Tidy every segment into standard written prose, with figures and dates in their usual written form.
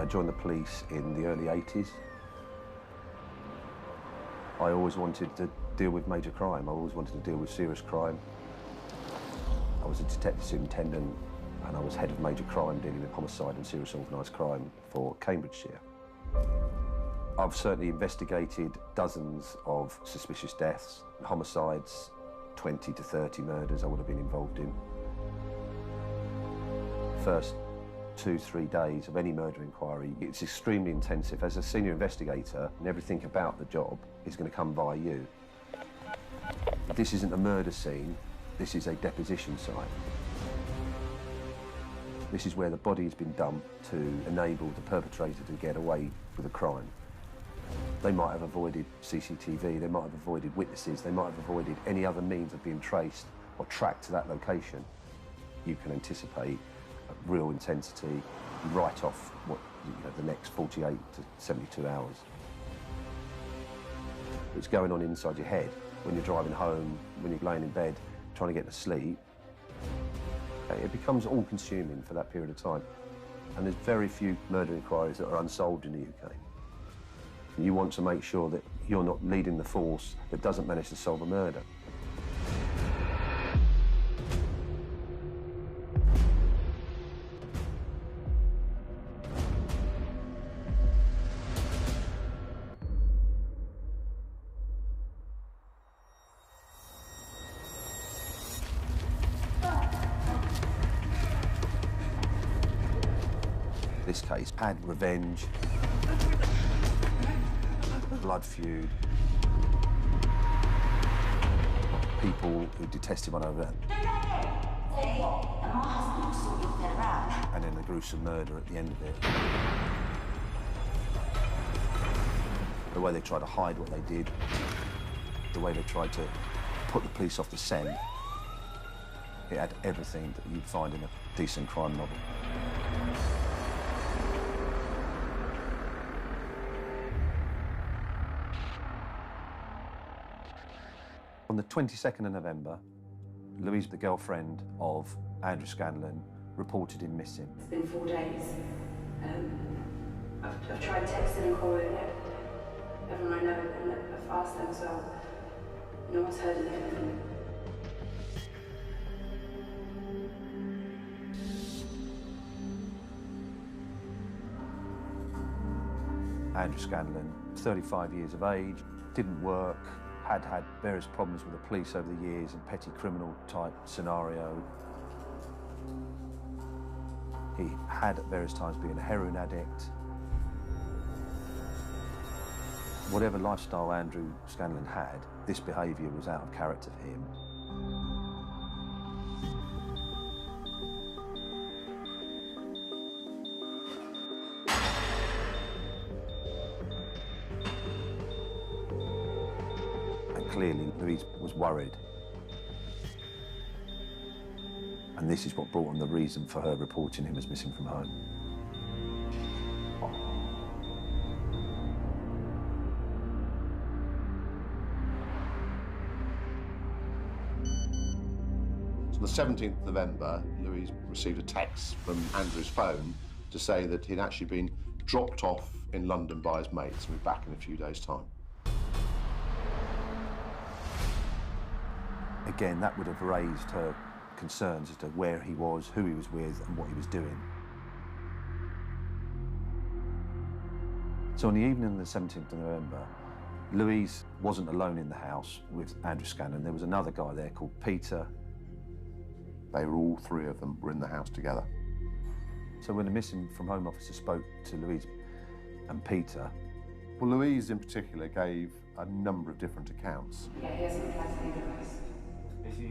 I joined the police in the early 80s. I always wanted to deal with major crime. I always wanted to deal with serious crime. I was a detective superintendent and I was head of major crime, dealing with homicide and serious organised crime for Cambridgeshire. I've certainly investigated dozens of suspicious deaths, homicides, 20 to 30 murders I would have been involved in. First 2-3 days of any murder inquiry, it's extremely intensive. As a senior investigator, and everything about the job is going to come via you. This isn't a murder scene, this is a deposition site. This is where the body has been dumped to enable the perpetrator to get away with a crime. They might have avoided CCTV, they might have avoided witnesses, they might have avoided any other means of being traced or tracked to that location. You can anticipate real intensity right off the next 48 to 72 hours. It's going on inside your head when you're driving home, when you're laying in bed, trying to get to sleep. It becomes all-consuming for that period of time. And there's very few murder inquiries that are unsolved in the UK. You want to make sure that you're not leading the force that doesn't manage to solve a murder. This case had revenge, blood feud, people who detested one another, and then the gruesome murder at the end of it. The way they tried to hide what they did, the way they tried to put the police off the scent, it had everything that you'd find in a decent crime novel. On the 22nd of November, Louise, the girlfriend of Andrew Scanlon, reported him missing. It's been 4 days. I've tried texting and calling everyone I know, and I've asked them as well. No one's heard anything. Andrew Scanlon, 35 years of age, didn't work, had various problems with the police over the years in petty criminal type scenario. He had at various times been a heroin addict. Whatever lifestyle Andrew Scanlon had, this behaviour was out of character for him. Clearly, Louise was worried. And this is what brought on the reason for her reporting him as missing from home. So on the 17th of November, Louise received a text from Andrew's phone to say that he'd actually been dropped off in London by his mates and be back in a few days' time. Again, that would have raised her concerns as to where he was, who he was with, and what he was doing. So on the evening of the 17th of November, Louise wasn't alone in the house with Andrew Scanlon. There was another guy there called Peter. They were all three of them were in the house together. So when the missing from home officer spoke to Louise and Peter... Well, Louise in particular gave a number of different accounts. Yeah, here's some classic.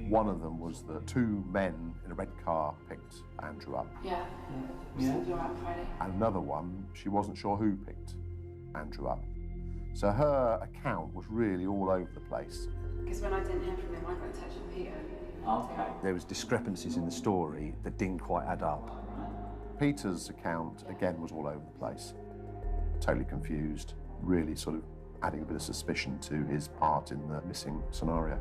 One of them was that two men in a red car picked Andrew up. Yeah. You're out Friday. And another one, she wasn't sure who picked Andrew up. So her account was really all over the place. Because when I didn't hear from him, I got in touch with Peter. Okay. There was discrepancies in the story that didn't quite add up. Peter's account, again, was all over the place. Totally confused, really sort of adding a bit of suspicion to his part in the missing scenario.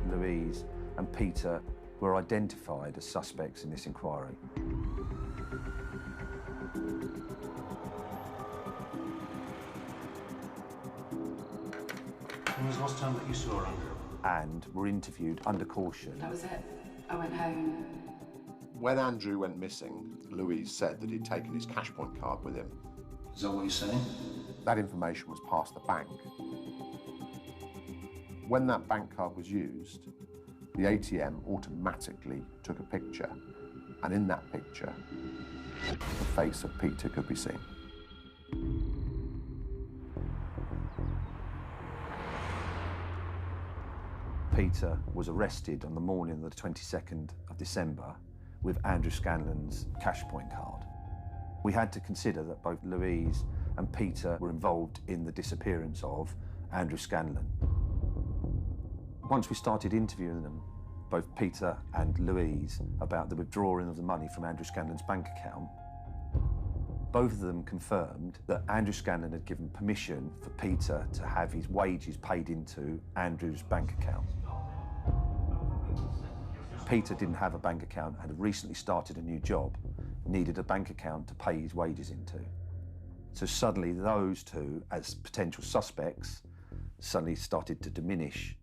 Louise and Peter were identified as suspects in this inquiry. When was the last time that you saw Andrew? And were interviewed under caution. That was it. I went home. When Andrew went missing, Louise said that he'd taken his Cashpoint card with him. Is that what you're saying? That information was passed the bank. When that bank card was used, the ATM automatically took a picture, and in that picture, the face of Peter could be seen. Peter was arrested on the morning of the 22nd of December with Andrew Scanlon's Cashpoint card. We had to consider that both Louise and Peter were involved in the disappearance of Andrew Scanlon. Once we started interviewing them, both Peter and Louise, about the withdrawing of the money from Andrew Scanlon's bank account, both of them confirmed that Andrew Scanlon had given permission for Peter to have his wages paid into Andrew's bank account. Peter didn't have a bank account and had recently started a new job, needed a bank account to pay his wages into. So suddenly those two, as potential suspects, suddenly started to diminish.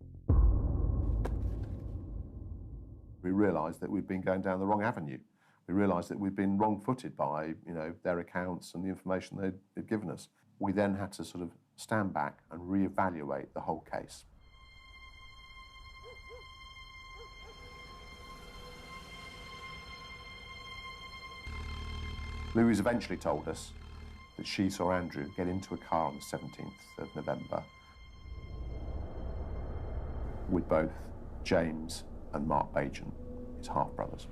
We realised that we'd been going down the wrong avenue. We realised that we'd been wrong-footed by, their accounts and the information they'd given us. We then had to sort of stand back and re-evaluate the whole case. Louise eventually told us that she saw Andrew get into a car on the 17th of November with both James and Mark Bajan, his half-brothers.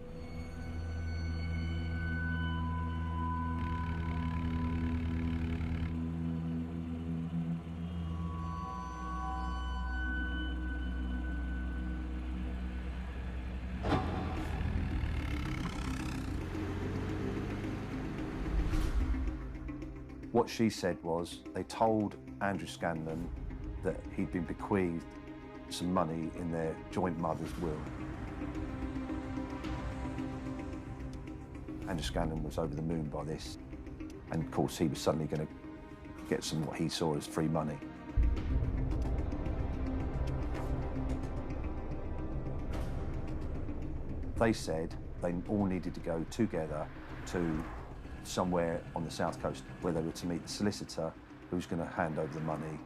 What she said was they told Andrew Scanlon that he'd been bequeathed some money in their joint mother's will. Andrew Scanlon was over the moon by this, and of course he was suddenly going to get some what he saw as free money. They said they all needed to go together to somewhere on the south coast where they were to meet the solicitor who's going to hand over the money.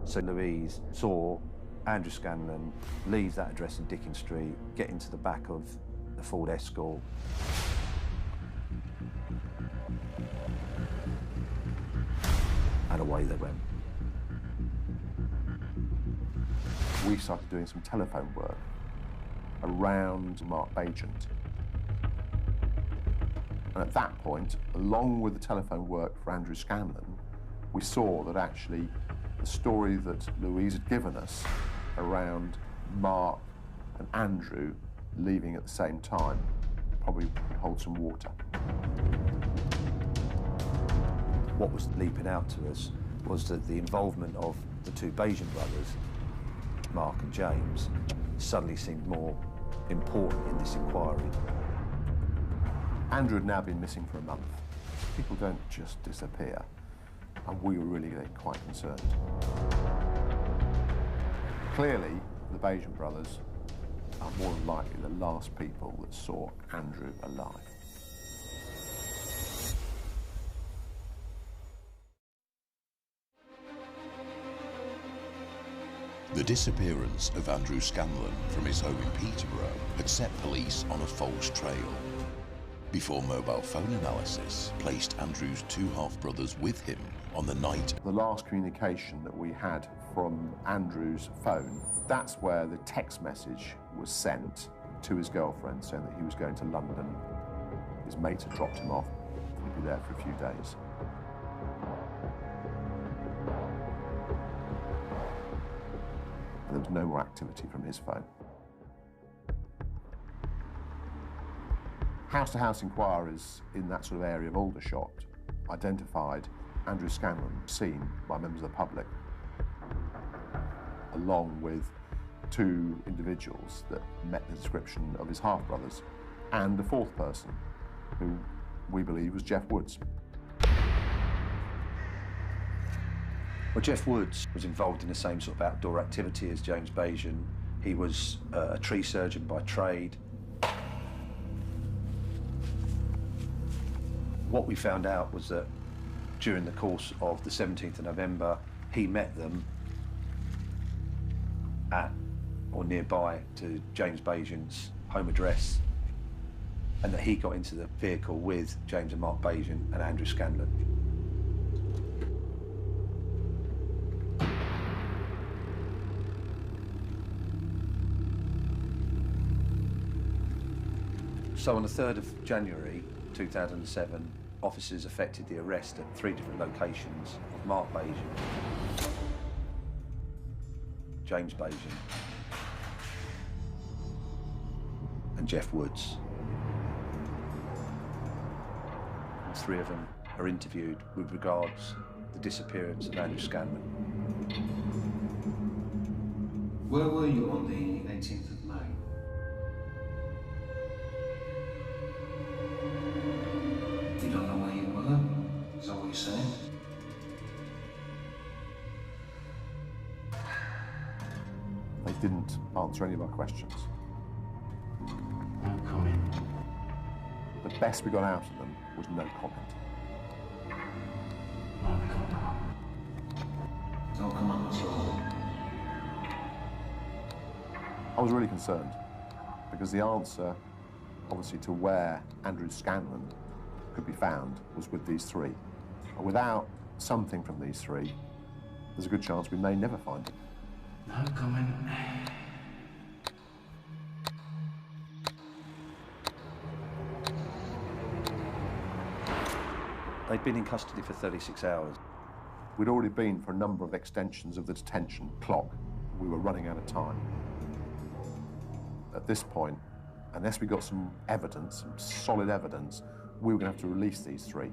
So Louise saw Andrew Scanlon leave that address in Dickens Street, get into the back of the Ford Escort, and away they went. We started doing some telephone work around Mark Bajan. And at that point, along with the telephone work for Andrew Scanlon, we saw that actually the story that Louise had given us around Mark and Andrew leaving at the same time probably hold some water. What was leaping out to us was that the involvement of the two Bajan brothers, Mark and James, suddenly seemed more important in this inquiry. Andrew had now been missing for a month. People don't just disappear, and we were really getting quite concerned. Clearly, the Bajan brothers are more than likely the last people that saw Andrew alive. The disappearance of Andrew Scanlon from his home in Peterborough had set police on a false trail. Before mobile phone analysis placed Andrew's two half-brothers with him on the night. The last communication that we had from Andrew's phone, that's where the text message was sent to his girlfriend saying that he was going to London. His mates had dropped him off. He'd be there for a few days. And there was no more activity from his phone. House-to-house inquiries in that sort of area of Aldershot identified Andrew Scanlon seen by members of the public, along with two individuals that met the description of his half-brothers, and a fourth person, who we believe was Jeff Woods. Well, Jeff Woods was involved in the same sort of outdoor activity as James Bajan. He was a tree surgeon by trade. What we found out was that during the course of the 17th of November, he met them at or nearby to James Bajan's home address, and that he got into the vehicle with James and Mark Bajan and Andrew Scanlon. So on the 3rd of January 2007, officers effected the arrest at 3 different locations of Mark Bajan, James Bajan, and Jeff Woods. And 3 of them are interviewed with regards to the disappearance of Andrew Scanlon. Where were you on the 18th of May? You don't know where you were? Is that what you're saying? They didn't answer any of our questions. No comment. The best we got out of them was no comment. No comment. No comment at all. I was really concerned because the answer, obviously, to where Andrew Scanlon could be found was with these 3. And without something from these 3, there's a good chance we may never find him. No comment. They'd been in custody for 36 hours. We'd already been for a number of extensions of the detention clock. We were running out of time. At this point, unless we got some evidence, some solid evidence, we were going to have to release these 3.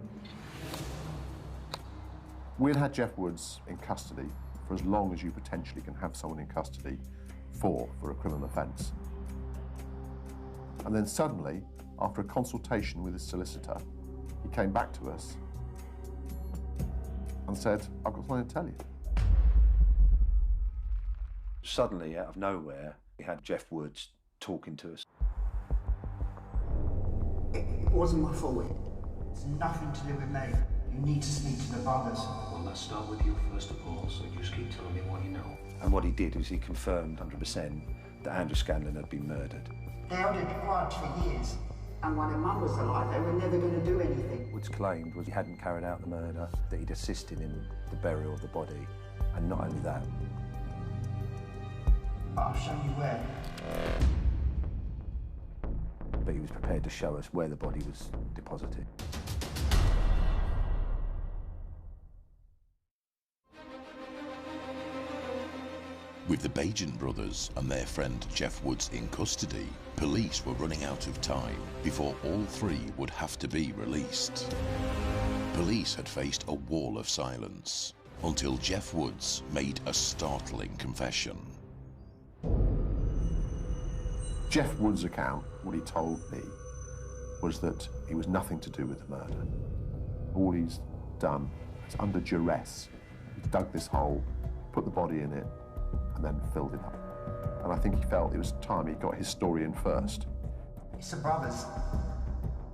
We'd had Jeff Woods in custody for as long as you potentially can have someone in custody for a criminal offence. And then suddenly, after a consultation with his solicitor, he came back to us and said, "I've got something to tell you." Suddenly, out of nowhere, we had Jeff Woods talking to us. It wasn't my fault. It's nothing to do with me. You need to speak to the brothers. Well, let's start with you first of all, so just keep telling me what you know. And what he did was he confirmed 100% that Andrew Scanlon had been murdered. They held a grudge for years. And when her mum was alive, they were never going to do anything. Woods claimed was he hadn't carried out the murder, that he'd assisted in the burial of the body, and not only that. I'll show you where. But he was prepared to show us where the body was deposited. With the Bajan brothers and their friend Jeff Woods in custody, police were running out of time before all 3 would have to be released. Police had faced a wall of silence until Jeff Woods made a startling confession. Jeff Woods' account, what he told me, was that he was nothing to do with the murder. All he's done is under duress. He's dug this hole, put the body in it, and then filled it up. And I think he felt it was time he got his story in first, It's the brothers.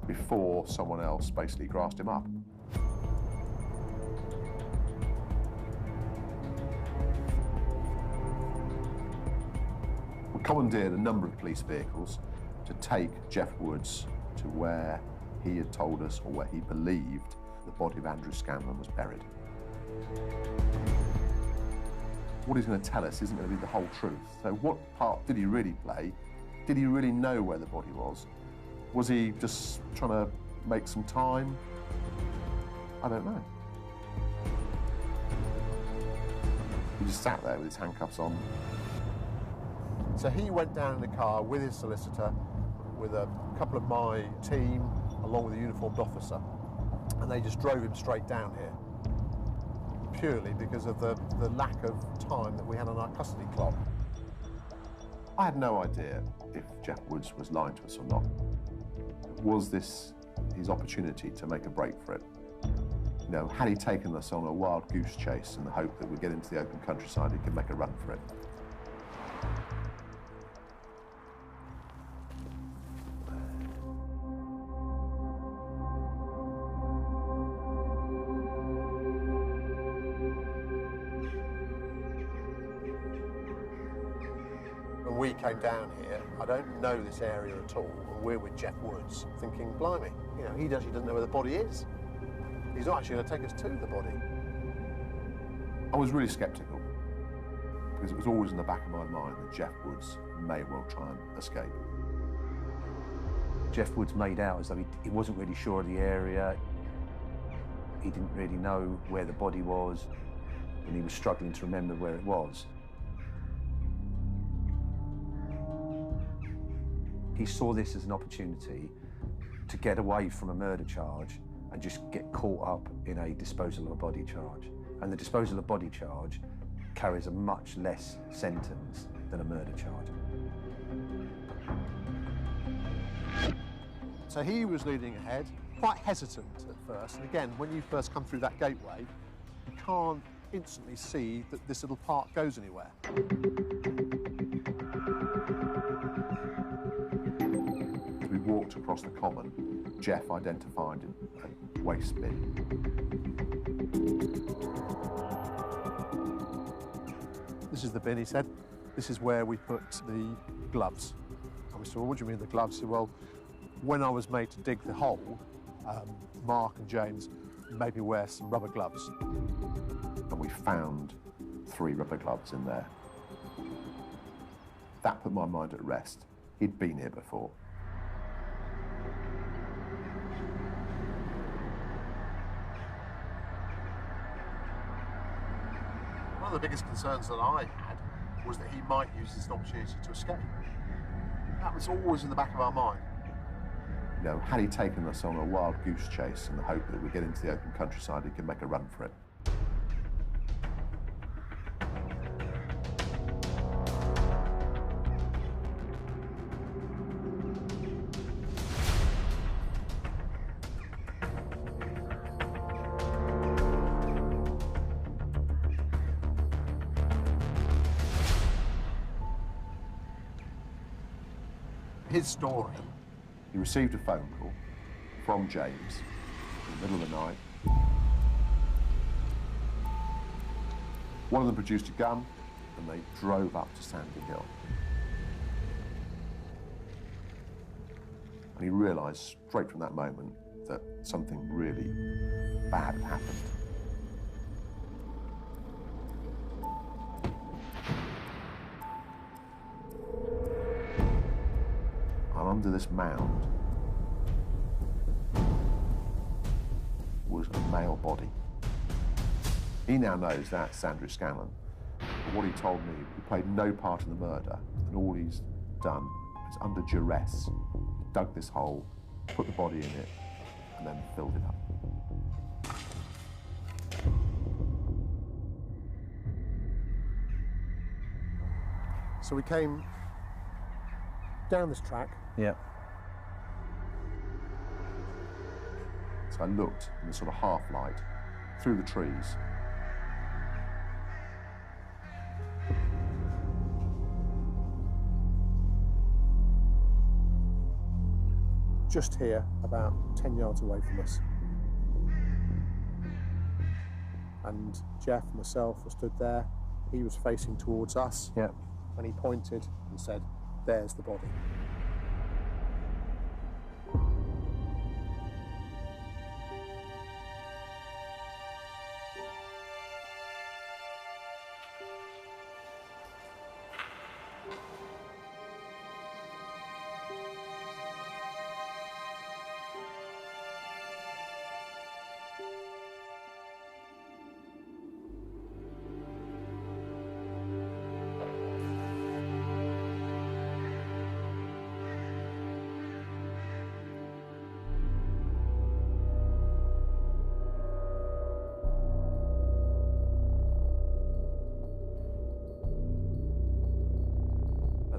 before someone else basically grassed him up. We commandeered a number of police vehicles to take Jeff Woods to where he had told us, or where he believed, the body of Andrew Scanlon was buried. What he's going to tell us isn't going to be the whole truth. So what part did he really play? Did he really know where the body was? Was he just trying to make some time? I don't know. He just sat there with his handcuffs on. So he went down in the car with his solicitor, with a couple of my team, along with a uniformed officer, and they just drove him straight down here, purely because of the lack of time that we had on our custody clock. I had no idea if Jeff Woods was lying to us or not. Was this his opportunity to make a break for it? You know, had he taken us on a wild goose chase in the hope that we'd get into the open countryside, he could make a run for it? When we came down here, I don't know this area at all, and we're with Jeff Woods, thinking, blimey, you know, he actually doesn't know where the body is. He's not actually going to take us to the body. I was really sceptical, because it was always in the back of my mind that Jeff Woods may well try and escape. Jeff Woods made out as though he wasn't really sure of the area. He didn't really know where the body was, and he was struggling to remember where it was. He saw this as an opportunity to get away from a murder charge and just get caught up in a disposal of a body charge. And the disposal of body charge carries a much less sentence than a murder charge. So he was leading ahead, quite hesitant at first. And again, when you first come through that gateway, you can't instantly see that this little path goes anywhere. As we walked across the common, Jeff identified a waste bin. This is the bin, he said. This is where we put the gloves. And we said, well, what do you mean the gloves? He said, well, when I was made to dig the hole, Mark and James made me wear some rubber gloves. And we found 3 rubber gloves in there. That put my mind at rest. He'd been here before. One of the biggest concerns that I had was that he might use this opportunity to escape. That was always in the back of our mind. You know, had he taken us on a wild goose chase in the hope that we'd get into the open countryside, he could make a run for it. His story, he received a phone call from James in the middle of the night. One of them produced a gun and they drove up to Sandy Hill. And he realised straight from that moment that something really bad had happened. Under this mound was a male body. He now knows that's Andrew Scanlon. But what he told me, he played no part in the murder, and all he's done is, under duress, dug this hole, put the body in it, and then filled it up. So we came down this track. Yeah. So I looked in the sort of half light through the trees. Just here, about 10 yards away from us. And Jeff and myself were stood there. He was facing towards us. Yeah. And he pointed and said, "There's the body."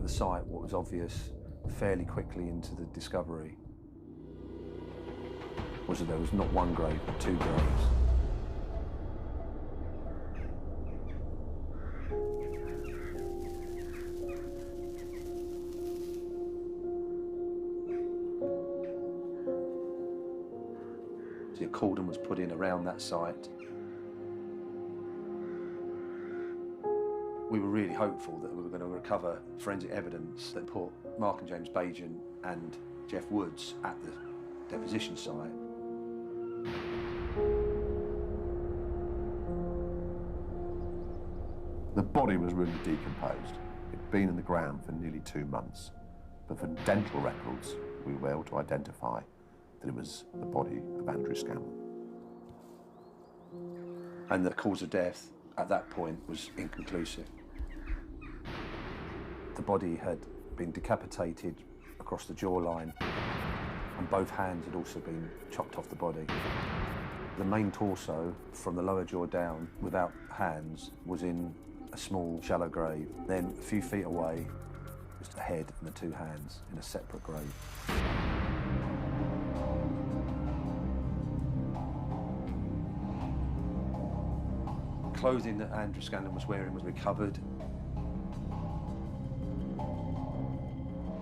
the site, what was obvious fairly quickly into the discovery was that there was not one grave, but two graves. A cordon was put in around that site. We were really hopeful that we were going to recover forensic evidence that put Mark and James Bajan and Jeff Woods at the deposition site. The body was really decomposed. It'd been in the ground for nearly 2 months. But for dental records, we were able to identify that it was the body of Andrew Scanlon. And the cause of death at that point was inconclusive. The body had been decapitated across the jawline, and both hands had also been chopped off the body. The main torso, from the lower jaw down, without hands, was in a small, shallow grave. Then, a few feet away, was the head and the two hands in a separate grave. Clothing that Andrew Scanlon was wearing was recovered.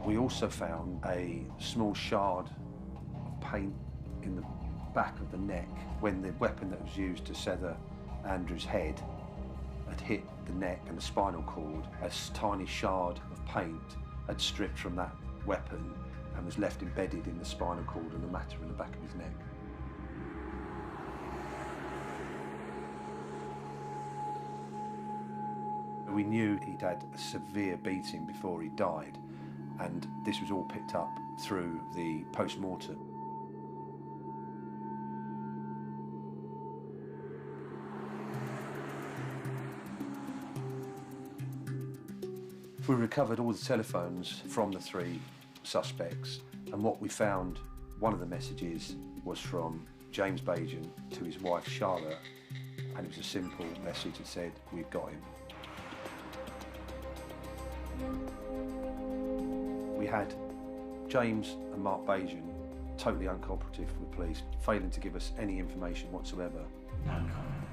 We also found a small shard of paint in the back of the neck when the weapon that was used to sever Andrew's head had hit the neck and the spinal cord. A tiny shard of paint had stripped from that weapon and was left embedded in the spinal cord and the matter in the back of his neck. We knew he'd had a severe beating before he died, and this was all picked up through the post-mortem. We recovered all the telephones from the three suspects, and what we found, one of the messages was from James Bajan to his wife Charlotte, and it was a simple message that said, "We've got him." We had James and Mark Bajan totally uncooperative with police, failing to give us any information whatsoever. No comment.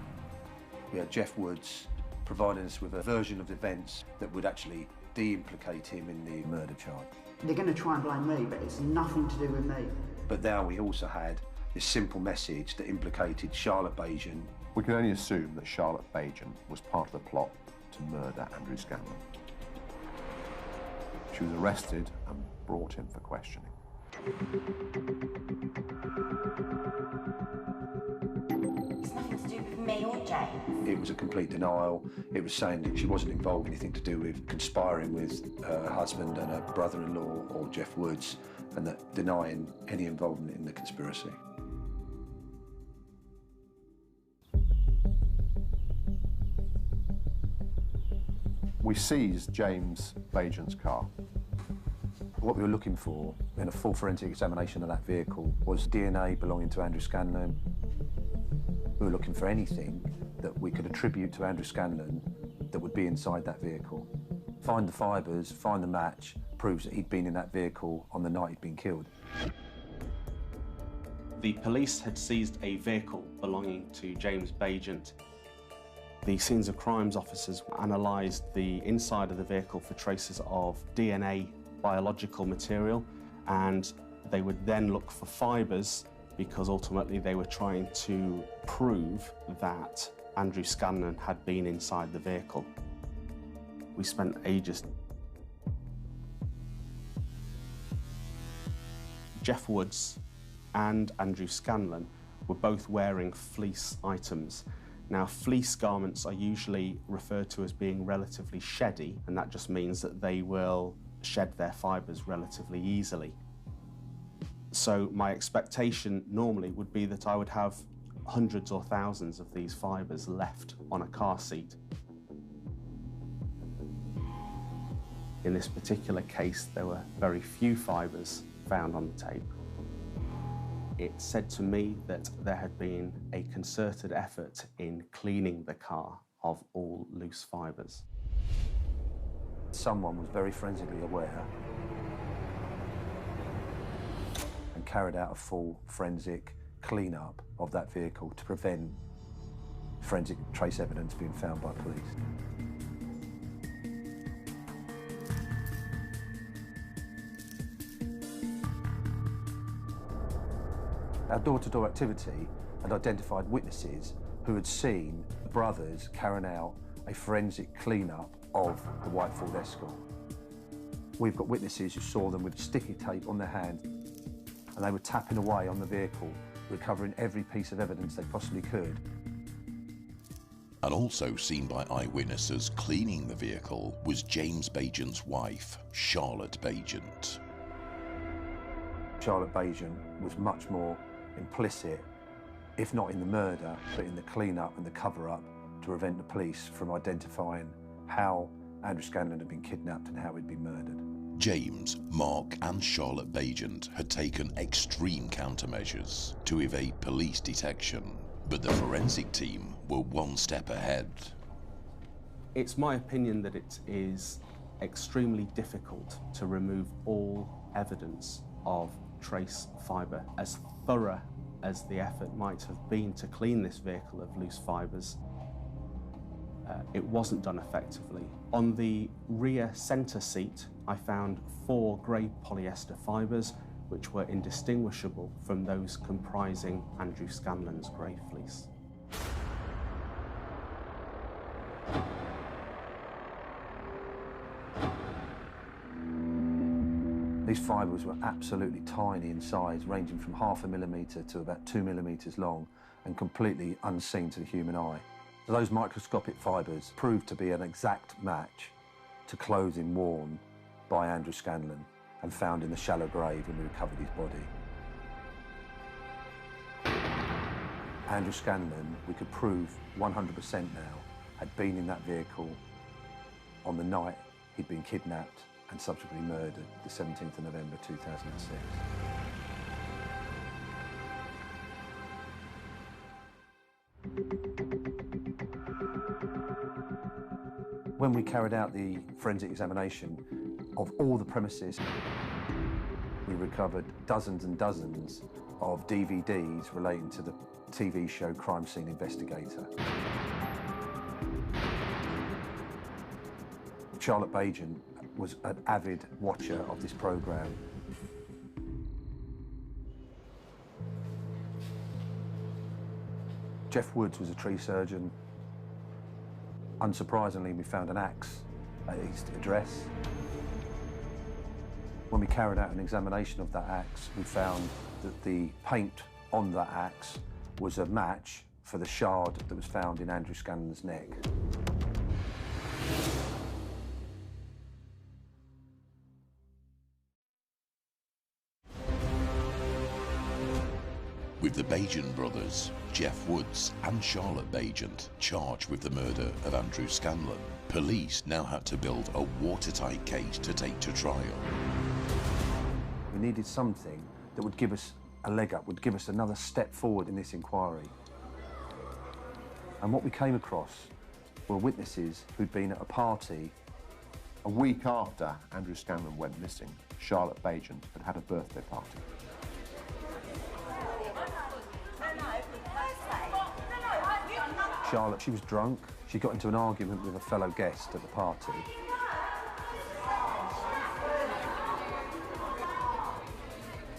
We had Jeff Woods providing us with a version of events that would actually de-implicate him in the murder charge. They're going to try and blame me, but it's nothing to do with me. But now we also had this simple message that implicated Charlotte Bajan. We can only assume that Charlotte Bajan was part of the plot to murder Andrew Scanlon. She was arrested and brought in for questioning. It's nothing to do with me or James. It was a complete denial. It was saying that she wasn't involved in anything to do with conspiring with her husband and her brother-in-law or Jeff Woods, and that denying any involvement in the conspiracy. We seized James Bajan's car. What we were looking for in a full forensic examination of that vehicle was DNA belonging to Andrew Scanlon. We were looking for anything that we could attribute to Andrew Scanlon that would be inside that vehicle. Find the fibres, find the match, proves that he'd been in that vehicle on the night he'd been killed. The police had seized a vehicle belonging to James Bajan. The scenes of crimes officers analysed the inside of the vehicle for traces of DNA, biological material, and they would then look for fibres because ultimately they were trying to prove that Andrew Scanlon had been inside the vehicle. We spent ages. Jeff Woods and Andrew Scanlon were both wearing fleece items. Now, fleece garments are usually referred to as being relatively sheddy, and that just means that they will shed their fibres relatively easily. So my expectation normally would be that I would have hundreds or thousands of these fibres left on a car seat. In this particular case, there were very few fibres found on the tape. It said to me that there had been a concerted effort in cleaning the car of all loose fibres. Someone was very forensically aware and carried out a full forensic clean-up of that vehicle to prevent forensic trace evidence being found by police. Our door-to-door activity had identified witnesses who had seen the brothers carrying out a forensic clean-up of the white Ford Escort. We've got witnesses who saw them with sticky tape on their hand, and they were tapping away on the vehicle, recovering every piece of evidence they possibly could. And also seen by eyewitnesses cleaning the vehicle was James Bagent's wife, Charlotte Bagent. Charlotte Bagent was much more implicit, if not in the murder, but in the clean-up and the cover-up to prevent the police from identifying how Andrew Scanlon had been kidnapped and how he'd been murdered. James, Mark and Charlotte Bagent had taken extreme countermeasures to evade police detection, but the forensic team were one step ahead. It's my opinion that it is extremely difficult to remove all evidence of trace fibre. As thorough as the effort might have been to clean this vehicle of loose fibres, it wasn't done effectively. On the rear centre seat, I found 4 grey polyester fibres which were indistinguishable from those comprising Andrew Scanlon's grey fleece. These fibres were absolutely tiny in size, ranging from 0.5 millimetre to about 2 millimetres long, and completely unseen to the human eye. So those microscopic fibres proved to be an exact match to clothing worn by Andrew Scanlon and found in the shallow grave when we recovered his body. Andrew Scanlon, we could prove 100% now, had been in that vehicle on the night he'd been kidnapped and subsequently murdered, the 17th of November 2006. When we carried out the forensic examination of all the premises, we recovered dozens and dozens of DVDs relating to the TV show Crime Scene Investigator. Charlotte Bagent was an avid watcher of this programme. Jeff Woods was a tree surgeon. Unsurprisingly, we found an axe at his address. When we carried out an examination of that axe, we found that the paint on that axe was a match for the shard that was found in Andrew Scanlon's neck. With the Bagent brothers, Jeff Woods and Charlotte Bagent charged with the murder of Andrew Scanlon, police now had to build a watertight case to take to trial. We needed something that would give us a leg up, would give us another step forward in this inquiry. And what we came across were witnesses who'd been at a party. A week after Andrew Scanlon went missing, Charlotte Bagent had had a birthday party. Charlotte, she was drunk. She got into an argument with a fellow guest at the party.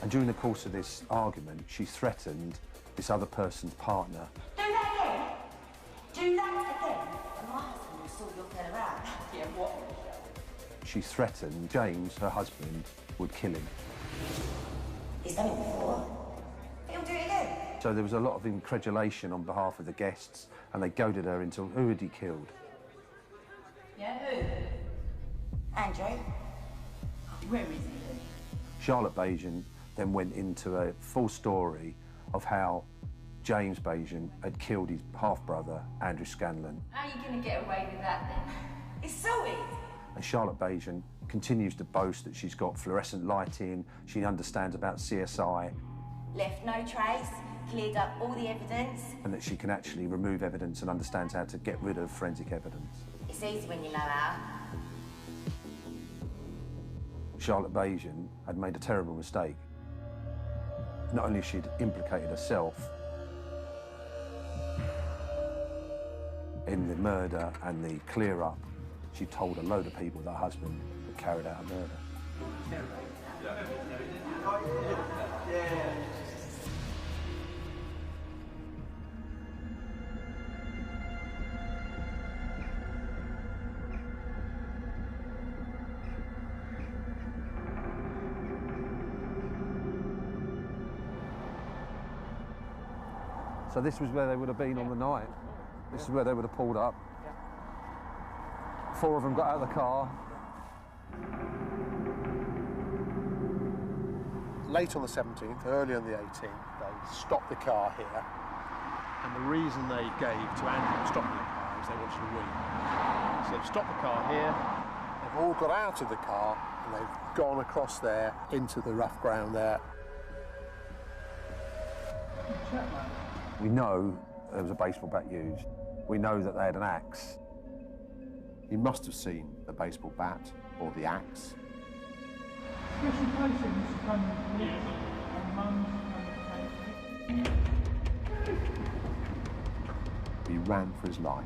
And during the course of this argument, she threatened this other person's partner. Do that again? Do that again? And my husband will sort your fella out. Yeah, what? She threatened James, her husband, would kill him. He's done it before. He'll do it again. So there was a lot of incredulation on behalf of the guests, and they goaded her into who had he killed. Yeah, who? Andrew. Where is he? Charlotte Bagent then went into a full story of how James Bagent had killed his half-brother, Andrew Scanlon. How are you going to get away with that then? It's so easy. And Charlotte Bagent continues to boast that she's got fluorescent lighting, she understands about CSI. Left no trace, cleared up all the evidence. And that she can actually remove evidence and understands how to get rid of forensic evidence. It's easy when you know how. Charlotte Bajan had made a terrible mistake. Not only she'd implicated herself in the murder and the clear-up, she told a load of people that her husband had carried out a murder. So this was where they would have been on the night. This is where they would have pulled up. 4 of them got out of the car. Late on the 17th, early on the 18th, they stopped the car here. And the reason they gave to Andrew for stopping the car is they wanted to wee. So they've stopped the car here. They've all got out of the car and they've gone across there into the rough ground there. We know there was a baseball bat used. We know that they had an axe. He must have seen the baseball bat or the axe. Special placings from Nick and Mum and He ran for his life.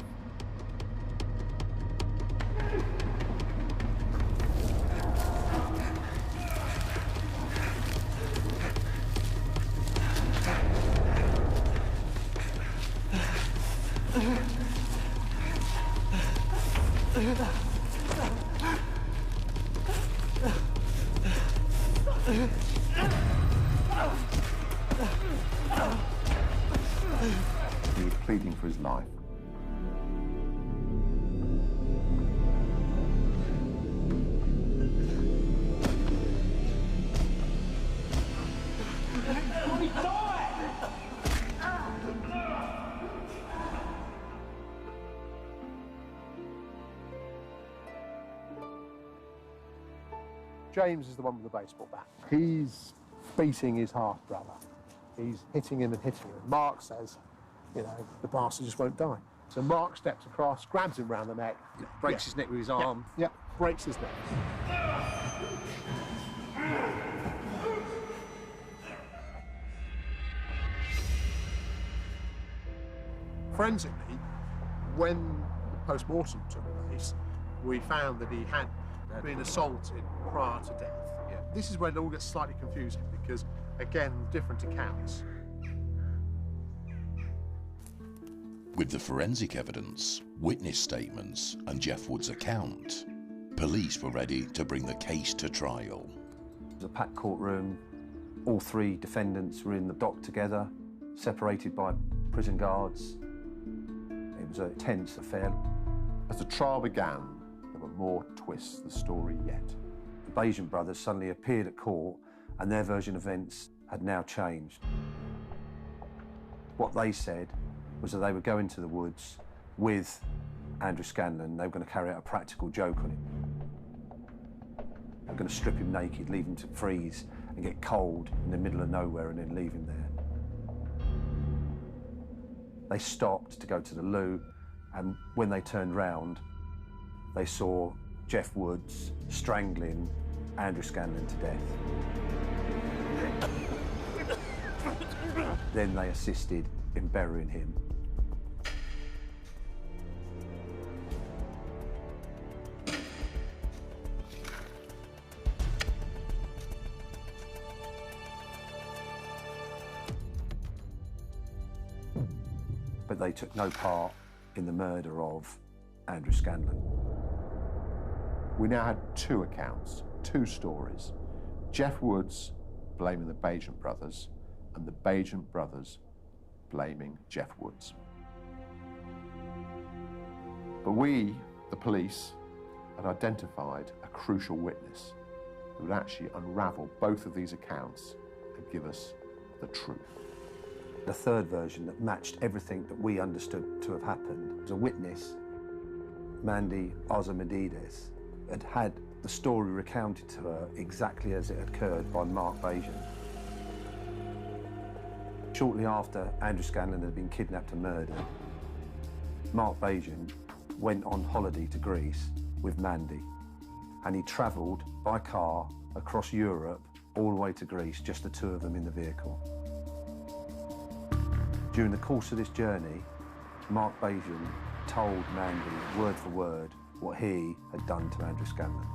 He was pleading for his life. James is the one with the baseball bat. He's beating his half-brother. He's hitting him and hitting him. Mark says, you know, the bastard just won't die. So Mark steps across, grabs him round the neck. Breaks his neck with his arm. Yeah, breaks his neck. Forensically, when the post-mortem took place, we found that he had been assaulted prior to death. Yeah. This is where it all gets slightly confusing because, again, different accounts. With the forensic evidence, witness statements and Jeff Wood's account, police were ready to bring the case to trial. It was a packed courtroom. All 3 defendants were in the dock together, separated by prison guards. It was a tense affair. As the trial began, there were more twists to the story yet. The Bajan brothers suddenly appeared at court and their version of events had now changed. What they said was that they would go into the woods with Andrew Scanlon. They were going to carry out a practical joke on him. They were going to strip him naked, leave him to freeze and get cold in the middle of nowhere and then leave him there. They stopped to go to the loo, and when they turned round, they saw Jeff Woods strangling Andrew Scanlon to death. Then they assisted in burying him. But they took no part in the murder of Andrew Scanlon. We now had 2 accounts, 2 stories. Jeff Woods blaming the Bajan brothers and the Bajan brothers blaming Jeff Woods. But we, the police, had identified a crucial witness who would actually unravel both of these accounts and give us the truth. The 3rd version that matched everything that we understood to have happened was a witness, Mandy Ozamadides, had had the story recounted to her exactly as it occurred by Mark Bajan. Shortly after Andrew Scanlon had been kidnapped and murdered, Mark Bajan went on holiday to Greece with Mandy, and he travelled by car across Europe, all the way to Greece, just the two of them in the vehicle. During the course of this journey, Mark Bajan told Mandy, word for word, what he had done to Andrew Scanlon.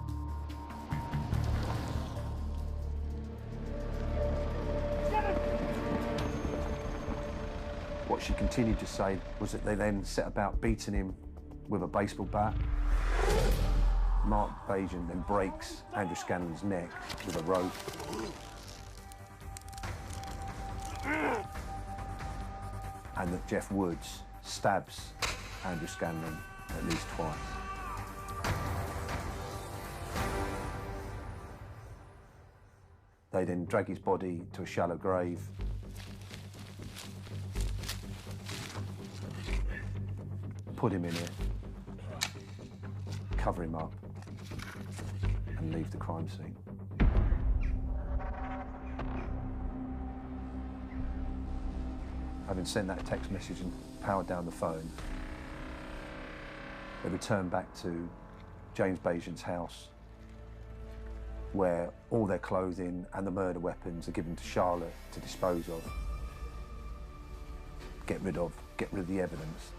What she continued to say was that they then set about beating him with a baseball bat. Mark Bajan then breaks Andrew Scanlon's neck with a rope. And that Jeff Woods stabs Andrew Scanlon at least twice. They then drag his body to a shallow grave. Put him in it, cover him up, and leave the crime scene. Having sent that text message and powered down the phone, they returned back to James Bajan's house, where all their clothing and the murder weapons are given to Charlotte to dispose of, get rid of the evidence.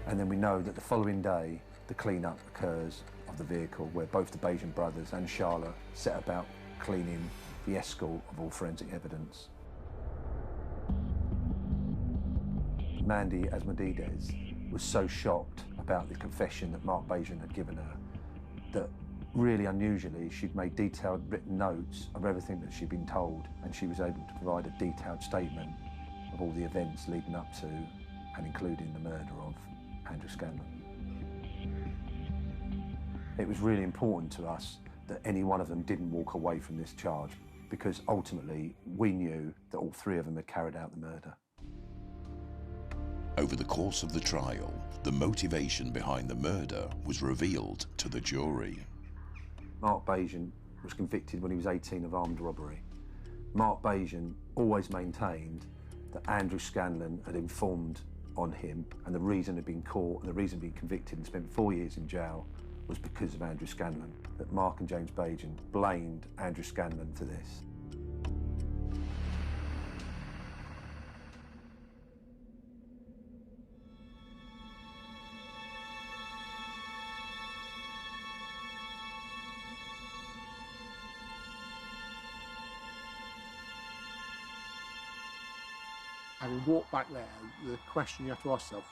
And then we know that the following day, the clean-up occurs of the vehicle, where both the Bajan brothers and Charlotte set about cleaning the escort of all forensic evidence. Mandy Asmodides was so shocked about the confession that Mark Bajan had given her that, really unusually, she'd made detailed written notes of everything that she'd been told, and she was able to provide a detailed statement of all the events leading up to and including the murder of Andrew Scanlon. It was really important to us that any one of them didn't walk away from this charge, because ultimately we knew that all three of them had carried out the murder. Over the course of the trial, the motivation behind the murder was revealed to the jury. Mark Bajan was convicted when he was 18 of armed robbery. Mark Bajan always maintained that Andrew Scanlon had informed on him, and the reason he'd been caught and the reason he'd been convicted and spent 4 years in jail was because of Andrew Scanlon. That Mark and James Bajan blamed Andrew Scanlon for this. Having walked back there, the question you have to ask yourself,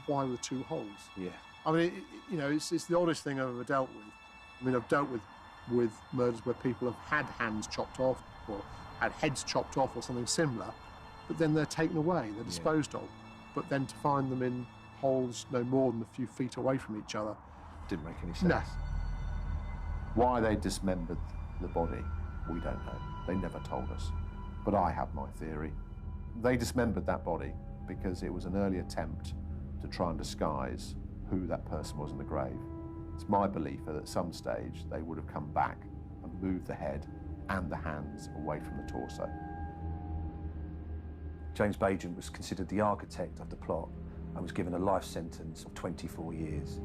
why were the two holes? Yeah. I mean, it's the oddest thing I've ever dealt with. I mean, I've dealt with murders where people have had hands chopped off or had heads chopped off or something similar, but then they're taken away, they're disposed of. But then to find them in holes no more than a few feet away from each other. Didn't make any sense. No. Why they dismembered the body, we don't know. They never told us. But I have my theory. They dismembered that body because it was an early attempt to try and disguise who that person was in the grave. It's my belief that at some stage they would have come back and moved the head and the hands away from the torso. James Bajan was considered the architect of the plot and was given a life sentence of 24 years.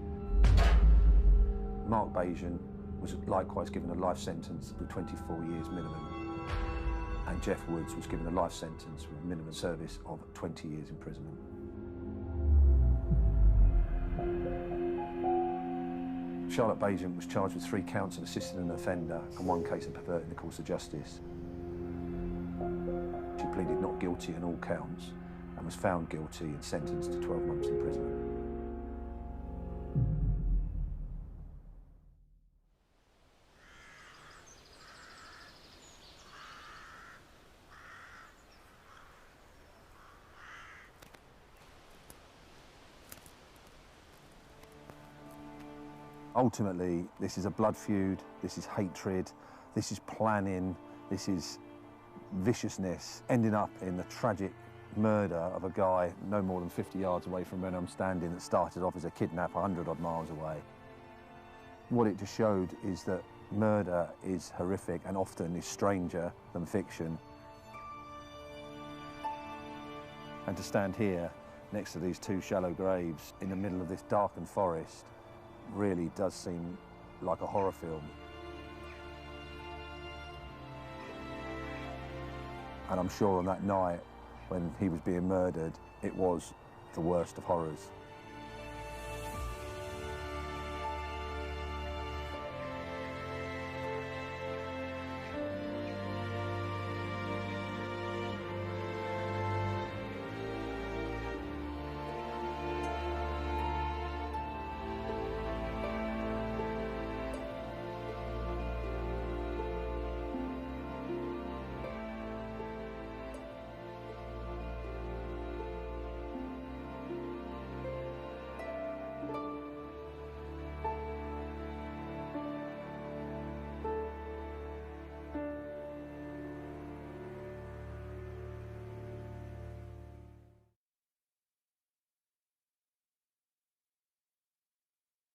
Mark Bajan was likewise given a life sentence of 24 years minimum. And Jeff Woods was given a life sentence with a minimum service of 20 years imprisonment. Charlotte Bajan was charged with 3 counts of assisting an offender and 1 case of perverting the course of justice. She pleaded not guilty on all counts and was found guilty and sentenced to 12 months imprisonment. Ultimately, this is a blood feud, this is hatred, this is planning, this is viciousness, ending up in the tragic murder of a guy no more than 50 yards away from where I'm standing that started off as a kidnap 100-odd miles away. What it just showed is that murder is horrific and often is stranger than fiction. And to stand here next to these 2 shallow graves in the middle of this darkened forest, really does seem like a horror film. And I'm sure on that night when he was being murdered, it was the worst of horrors.